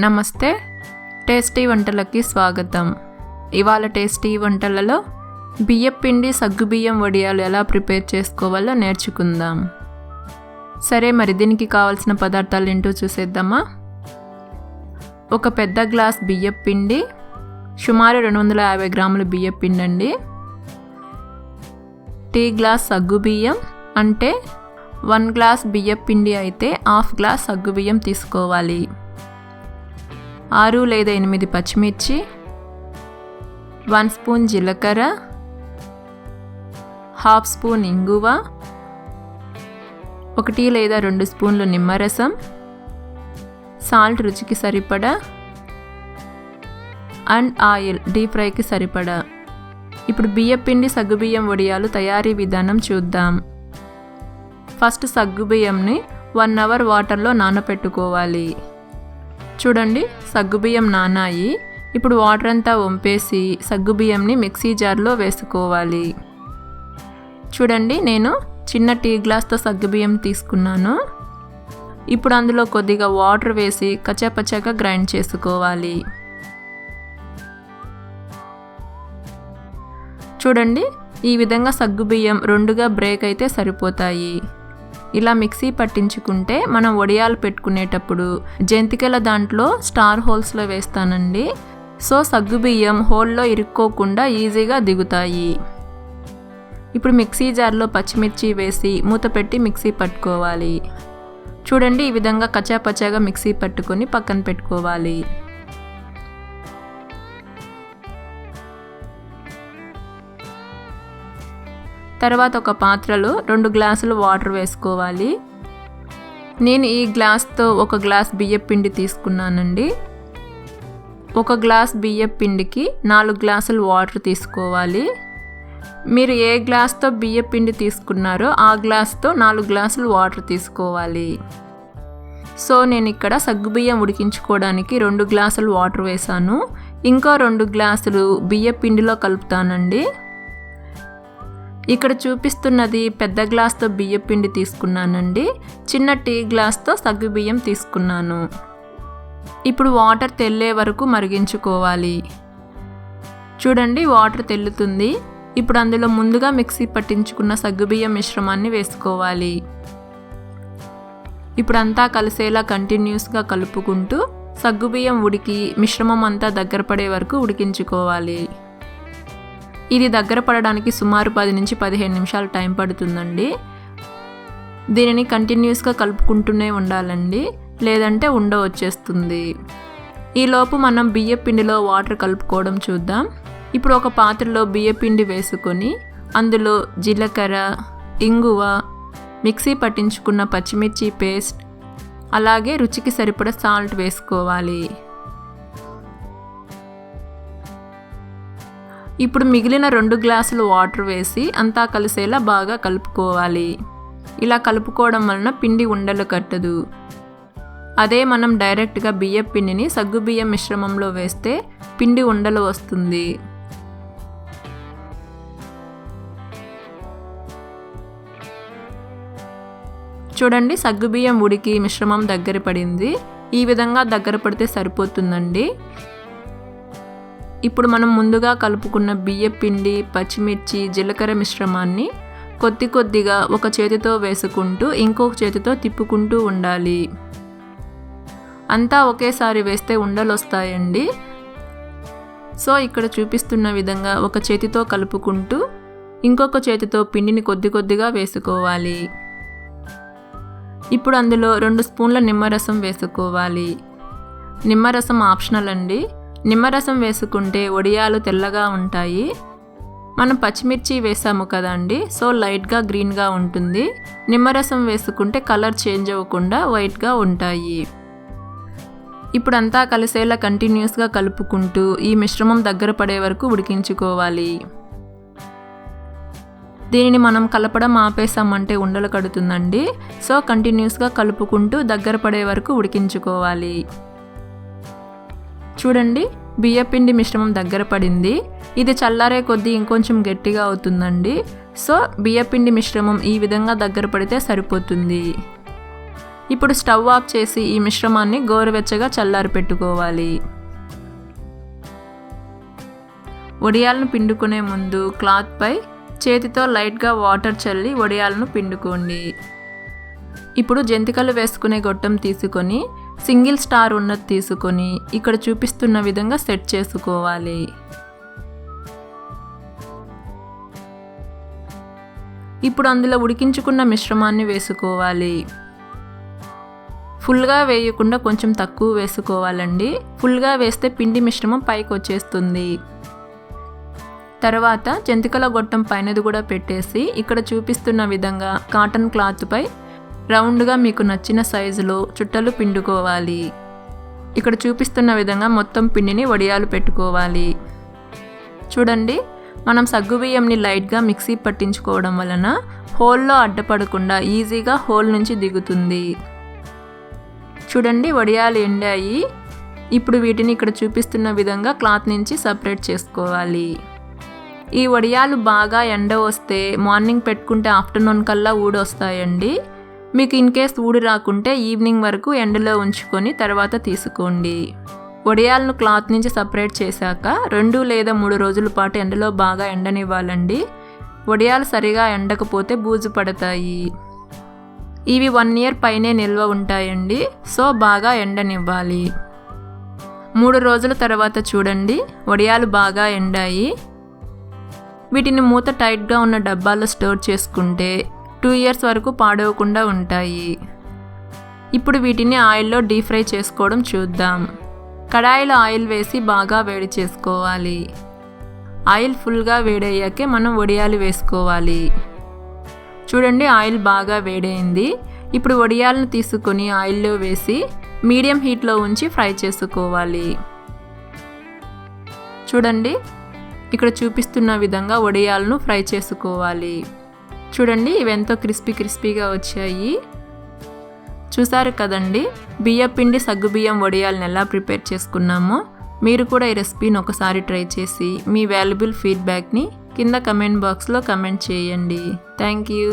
నమస్తే, టేస్టీ వంటలకి స్వాగతం. ఇవాళ టేస్టీ వంటలలో బియ్యపిండి సగ్గుబియ్యం వడియాలు ఎలా ప్రిపేర్ చేసుకోవాలో నేర్చుకుందాం. సరే, మరి దీనికి కావాల్సిన పదార్థాలు ఏంటో చూసేద్దామా. ఒక పెద్ద గ్లాస్ బియ్యపిండి, సుమారు 250 గ్రాముల బియ్యపిండి అండి. టీ గ్లాస్ సగ్గుబియ్యం, అంటే 1 గ్లాస్ బియ్యపిండి అయితే 1/2 గ్లాస్ సగ్గుబియ్యం తీసుకోవాలి. 6 లేదా 8 పచ్చిమిర్చి, 1 స్పూన్ జీలకర్ర, 1/2 స్పూన్ ఇంగువ, 1 లేదా 2 స్పూన్లు నిమ్మరసం, సాల్ట్ రుచికి సరిపడా, అండ్ ఆయిల్ డీప్ ఫ్రైకి సరిపడా. ఇప్పుడు బియ్యపిండి సగ్గుబియ్యం వడియాలు తయారీ విధానం చూద్దాం. ఫస్ట్ సగ్గుబియ్యంని 1 అవర్ వాటర్లో నానబెట్టుకోవాలి. చూడండి, సగ్గుబియ్యం నానాయి. ఇప్పుడు వాటర్ అంతా వంపేసి సగ్గుబియ్యంని మిక్సీ జార్లో వేసుకోవాలి. చూడండి, నేను చిన్న టీ గ్లాస్తో సగ్గుబియ్యం తీసుకున్నాను. ఇప్పుడు అందులో కొద్దిగా వాటర్ వేసి కచ్చాపచ్చాగా గ్రైండ్ చేసుకోవాలి. చూడండి, ఈ విధంగా సగ్గుబియ్యం 2గా బ్రేక్ అయితే సరిపోతాయి. ఇలా మిక్సీ పట్టించుకుంటే మనం వడియాలు పెట్టుకునేటప్పుడు జంతికల దాంట్లో స్టార్ హోల్స్లో వేస్తానండి. సో సగ్గుబియ్యం హోల్లో ఇరుక్కోకుండా ఈజీగా దిగుతాయి. ఇప్పుడు మిక్సీ జార్లో పచ్చిమిర్చి వేసి మూత పెట్టి మిక్సీ పట్టుకోవాలి. చూడండి, ఈ విధంగా కచ్చాపచ్చాగా మిక్సీ పట్టుకొని పక్కన పెట్టుకోవాలి. తర్వాత ఒక పాత్రలో 2 గ్లాసులు వాటర్ వేసుకోవాలి. నేను ఈ గ్లాస్తో 1 గ్లాస్ బియ్యపిండి తీసుకున్నానండి. 1 గ్లాస్ బియ్యపిండికి 4 గ్లాసులు వాటర్ తీసుకోవాలి. మీరు ఏ గ్లాస్తో బియ్యపిండి తీసుకున్నారో ఆ గ్లాస్తో 4 గ్లాసులు వాటర్ తీసుకోవాలి. సో నేను ఇక్కడ సగ్గుబియ్యం ఉడికించుకోవడానికి 2 గ్లాసులు వాటర్ వేసాను. ఇంకో 2 గ్లాసులు బియ్యపిండిలో కలుపుతానండి. ఇక్కడ చూపిస్తున్నది పెద్ద గ్లాస్తో బియ్యపిండి తీసుకున్నానండి. చిన్న టీ గ్లాస్తో సగ్గుబియ్యం తీసుకున్నాను. ఇప్పుడు వాటర్ తెల్లే వరకు మరిగించుకోవాలి. చూడండి, వాటర్ తెల్లుతుంది. ఇప్పుడు అందులో ముందుగా మిక్సీ పట్టించుకున్న సగ్గుబియ్యం మిశ్రమాన్ని వేసుకోవాలి. ఇప్పుడు అంతా కలిసేలా కంటిన్యూస్గా కలుపుకుంటూ సగ్గుబియ్యం ఉడికి మిశ్రమం అంతా దగ్గర పడే వరకు ఉడికించుకోవాలి. ఇది దగ్గర పడడానికి సుమారు 10 నుంచి 15 నిమిషాలు టైం పడుతుందండి. దీనిని కంటిన్యూస్గా కలుపుకుంటూనే ఉండాలండి, లేదంటే వచ్చేస్తుంది. ఈలోపు మనం బియ్యపిండిలో వాటర్ కలుపుకోవడం చూద్దాం. ఇప్పుడు ఒక పాత్రలో బియ్యపిండి వేసుకొని అందులో జీలకర్ర, ఇంగువ, మిక్సీ పట్టించుకున్న పచ్చిమిర్చి పేస్ట్, అలాగే రుచికి సరిపడా సాల్ట్ వేసుకోవాలి. ఇప్పుడు మిగిలిన 2 గ్లాసులు వాటర్ వేసి అంతా కలిసేలా బాగా కలుపుకోవాలి. ఇలా కలుపుకోవడం వలన పిండి ఉండలు కట్టదు. అదే మనం డైరెక్ట్గా బియ్యపిండిని సగ్గుబియ్యం మిశ్రమంలో వేస్తే పిండి ఉండలు వస్తుంది. చూడండి, సగ్గుబియ్యం ఉడికి మిశ్రమం దగ్గర పడింది. ఈ విధంగా దగ్గర పడితే సరిపోతుందండి. ఇప్పుడు మనం ముందుగా కలుపుకున్న బియ్యపిండి, పచ్చిమిర్చి, జీలకర్ర మిశ్రమాన్ని కొద్దిగా ఒక చేతితో వేసుకుంటూ ఇంకొక చేతితో తిప్పుకుంటూ ఉండాలి. అంతా ఒకేసారి వేస్తే ఉండలు వస్తాయండి. సో ఇక్కడ చూపిస్తున్న విధంగా ఒక చేతితో కలుపుకుంటూ ఇంకొక చేతితో పిండిని కొద్దిగా వేసుకోవాలి. ఇప్పుడు అందులో 2 స్పూన్ల నిమ్మరసం వేసుకోవాలి. నిమ్మరసం ఆప్షనల్ అండి. నిమ్మరసం వేసుకుంటే వడియాలు తెల్లగా ఉంటాయి. మనం పచ్చిమిర్చి వేసాము కదండి, సో లైట్గా గ్రీన్గా ఉంటుంది. నిమ్మరసం వేసుకుంటే కలర్ చేంజ్ అవ్వకుండా వైట్గా ఉంటాయి. ఇప్పుడు అంతా కలిసేలా కంటిన్యూస్గా కలుపుకుంటూ ఈ మిశ్రమం దగ్గర పడే వరకు ఉడికించుకోవాలి. దీనిని మనం కలపడం ఆపేసామంటే ఉండలు కడుతుందండి. సో కంటిన్యూస్గా కలుపుకుంటూ దగ్గర పడే వరకు ఉడికించుకోవాలి. చూడండి, బియ్యపిండి మిశ్రమం దగ్గర పడింది. ఇది చల్లారే కొద్దీ ఇంకొంచెం గట్టిగా అవుతుందండి. సో బియ్యపిండి మిశ్రమం ఈ విధంగా దగ్గర పడితే సరిపోతుంది. ఇప్పుడు స్టవ్ ఆఫ్ చేసి ఈ మిశ్రమాన్ని గోరువెచ్చగా చల్లారి పెట్టుకోవాలి. వడియాలను పిండుకునే ముందు క్లాత్పై చేతితో లైట్గా వాటర్ చల్లి వడియాలను పిండుకోండి. ఇప్పుడు జంతికలు వేసుకునే గొట్టం తీసుకొని సింగిల్ స్టార్ ఉన్నది తీసుకొని ఇక్కడ చూపిస్తున్న విధంగా సెట్ చేసుకోవాలి. ఇప్పుడు అందులో ఉడికించుకున్న మిశ్రమాన్ని వేసుకోవాలి. ఫుల్గా వేయకుండా కొంచెం తక్కువ వేసుకోవాలండి. ఫుల్గా వేస్తే పిండి మిశ్రమం పైకి వచ్చేస్తుంది. తర్వాత జంతికల గొట్టం పైనది కూడా పెట్టేసి ఇక్కడ చూపిస్తున్న విధంగా కాటన్ క్లాత్పై రౌండ్గా మీకు నచ్చిన సైజులో చుట్టలు పిండుకోవాలి. ఇక్కడ చూపిస్తున్న విధంగా మొత్తం పిండిని వడియాలు పెట్టుకోవాలి. చూడండి, మనం సగ్గుబియ్యంని లైట్గా మిక్సీ పట్టించుకోవడం వలన హోల్లో అడ్డపడకుండా ఈజీగా హోల్ నుంచి దిగుతుంది. చూడండి, వడియాలు ఎండాయి. ఇప్పుడు వీటిని ఇక్కడ చూపిస్తున్న విధంగా క్లాత్ నుంచి సపరేట్ చేసుకోవాలి. ఈ వడియాలు బాగా ఎండ వస్తే మార్నింగ్ పెట్టుకుంటే ఆఫ్టర్నూన్ కల్లా ఊడొస్తాయండి. మీకు ఇన్ కేస్ ఊడి రాకుంటే ఈవినింగ్ వరకు ఎండలో ఉంచుకొని తర్వాత తీసుకోండి. వడియాలను క్లాత్ నుంచి సపరేట్ చేశాక 2 లేదా 3 రోజుల పాటు ఎండలో బాగా ఎండనివ్వాలండి. వడియాలు సరిగా ఎండకపోతే బూజు పడతాయి. ఇవి 1 year పైనే నిల్వ ఉంటాయండి. సో బాగా ఎండనివ్వాలి. 3 రోజుల తర్వాత చూడండి, వడియాలు బాగా ఎండాయి. వీటిని మూత టైట్గా ఉన్న డబ్బాలో స్టోర్ చేసుకుంటే 2 years వరకు పాడవకుండా ఉంటాయి. ఇప్పుడు వీటిని ఆయిల్లో డీప్ ఫ్రై చేసుకోవడం చూద్దాం. కడాయిలో ఆయిల్ వేసి బాగా వేడి చేసుకోవాలి. ఆయిల్ ఫుల్గా వేడయ్యాకే మనం వడియాలు వేసుకోవాలి. చూడండి, ఆయిల్ బాగా వేడైంది. ఇప్పుడు వడియాలను తీసుకొని ఆయిల్లో వేసి మీడియం హీట్లో ఉంచి ఫ్రై చేసుకోవాలి. చూడండి, ఇక్కడ చూపిస్తున్న విధంగా వడియాలను ఫ్రై చేసుకోవాలి. చూడండి, ఇవి ఎంతో క్రిస్పీగా వచ్చాయి. చూసారు కదండి, బియ్యపిండి సగ్గుబియ్యం వడియాలను ఎలా ప్రిపేర్ చేసుకున్నామో. మీరు కూడా ఈ రెసిపీని ఒకసారి ట్రై చేసి మీ వాల్యుబుల్ ఫీడ్బ్యాక్ని కింద కమెంట్ బాక్స్లో కమెంట్ చేయండి. Thank you.